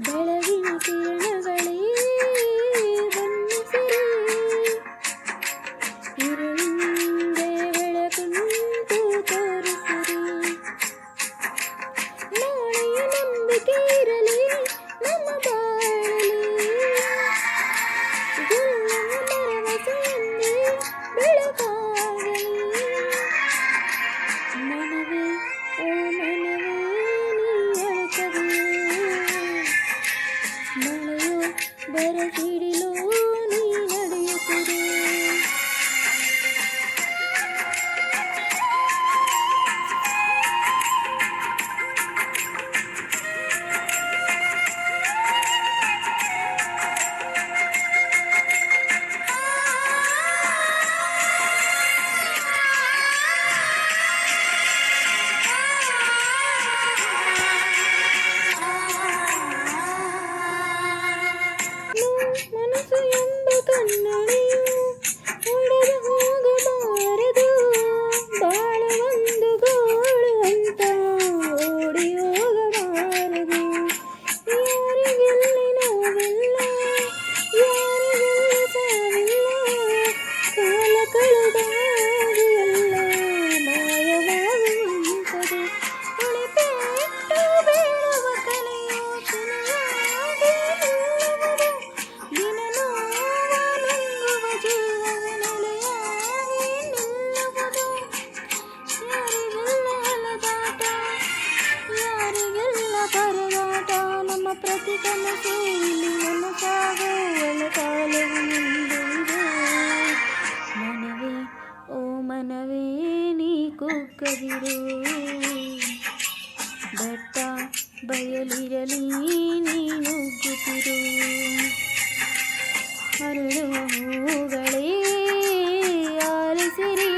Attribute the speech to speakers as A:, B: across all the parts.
A: ಬೆಳಗಿನ ಕಿರಣಗಳೇ ಬನ್ನಿಸಿರಿ, ഇരുളിന്റെ ಬೆಳಕುಂಟು ತೋರಿಸಿರಿ. ನಾಳೆಯ ನಂಬಿಕೆ ಇರಲಿ ನಮ್ಮ ಬಾಳಲಿ, ಗೆಲ್ಲುವ ಭರವಸೆಯನ್ನೇ ಬೆಳಕಾಗಲಿ. ಮನವೇ ಓ ಮನವೇ ನೀ ಅಳಕವೇ, ಮಳೆಯೋ ಬರಸಿಡಿಲೋ ನೀ ನಡೆಯುತ್ತಿರು. ಮನಸ್ಸು ಎಂಬ ಕನ್ನಡಿಯು ಒಡೆದು ಹೋಗಬಾರದು, ಬಾಳು ಒಂದು ಗೋಳು ಅಂತ ಓಡಿ ಹೋಗಬಾರದು. ಯಾರಿಗೆಲ್ಲಿ ನೋವಿಲ್ಲ, ಯಾರಿಗೆಲ್ಲಿ ಸಾವಿಲ್ಲ, ಕಾಲ ಕಳೆದಾಗ ಎಲ್ಲ ಮಾಯವಾಗುವಂಥದು. ಉಳಿಪೆಟ್ಟು ಬೇಡುವ ಕಲೆಯು ಶಿಲೆಯಾಗಿ ನಿಲ್ಲುವುದು, ದಿನ ನೋವನುಂಗುವ ಜೀವವು ನೆಲೆಯಾಗಿ ನಿಲ್ಲುವುದು. ಯಾರಿಗೆಲ್ಲ ಅಲೆದಾಟ, ಯಾರಿಗೆಲ್ಲ ಪರದಾಟ, ನಮ್ಮ ಪ್ರತಿ ಕನಸು ಇಲ್ಲಿ ನನಸಾಗುವ ಕಾಲವು ಮುಂದುವುದು. ಮನವೇ ಓ ಮನವೇ ನೀ ಕುಗ್ಗದಿರು, ಬೆಟ್ಟ ಬಯಲಿರಲಿ ನೀ ನುಗ್ಗುತ್ತಿರು. ಅರಳುವ ಹೂಗಳೇ ಆಲಿಸಿರಿ,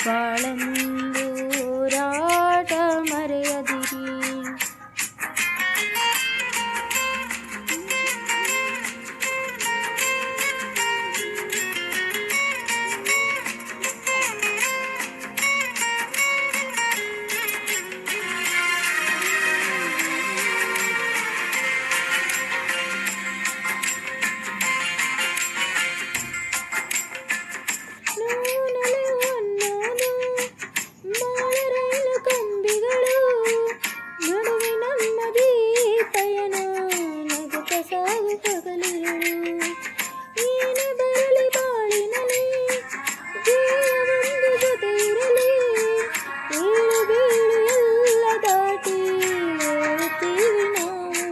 A: ಬಾಳೆಂದು ಹೋರಾಟ ಮರೆಯದಿರಿ. ಏನೇ ಬರಲಿ ಬಾಳಿನಲ್ಲಿ ಜೀವವೊಂದು ಜೊತೆ ಇರಲಿ, ಏಳು ಬೀಳು ಎಲ್ಲ ದಾಟಿ ಓಡುತ್ತೀವಿ ನಾವು.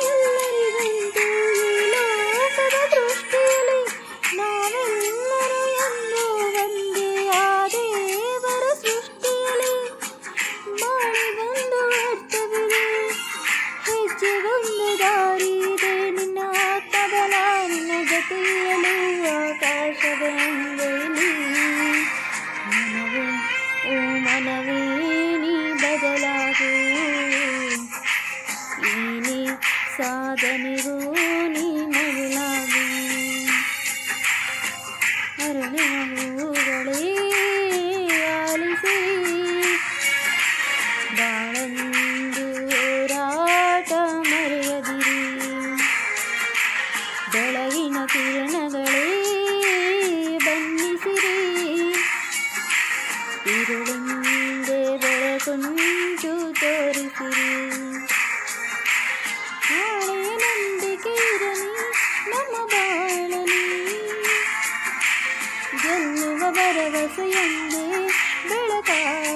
A: ಎಲ್ಲರಿಗಂತೂ ಈ ಲೋಕದ ದೃಷ್ಟಿಯಲ್ಲಿ ನಾವೆಲ್ಲರೂ ಎಂದು ಒಂದೇ ಆ ದೇವರ ಸೃಷ್ಟಿಯಲ್ಲಿ. ಬಾಳಿಗೊಂದು ಅರ್ಥವಿದೆ, ಹೆಜ್ಜೆಗೊಂದು ದಾರಿ ಇದೆ, ನಿನ್ನ ಆತ್ಮಬಲ ನಿನ್ನ ಜೊತೆಯಲು ಆಕಾಶವೇ ಅಂಗೈಲಿ. ಮನವೇ ಓ ಮನವೇ ನೀ ಬದಲಾಗು, ಏನೇ ಸಾಧನೆಗೂ ನೀ ಮೊದಲಾಗು. ಅರಳುವ ಹೂಗಳೇ ಆಲಿಸಿ, ಬಾಳಂದು ಹೋರಾಟ ಮರೆಯದಿರಿ. ಬೆಳಗಿನ ಕಿರಣಗಳೇ ಬನ್ನಿಸಿರಿ, ഇരുളിന്റെ ಬೆಳಕುಂಟು ತೋರಿಸಿರಿ. ನಾಳೆಯ ನಂಬಿಕೆ ಇರಲಿ ನಮ್ಮ ಬಾಳಲಿ, ಗೆಲ್ಲುವ ಭರವಸೆಯೊಂದೇ ಬೆಳಕಾಗಲಿ.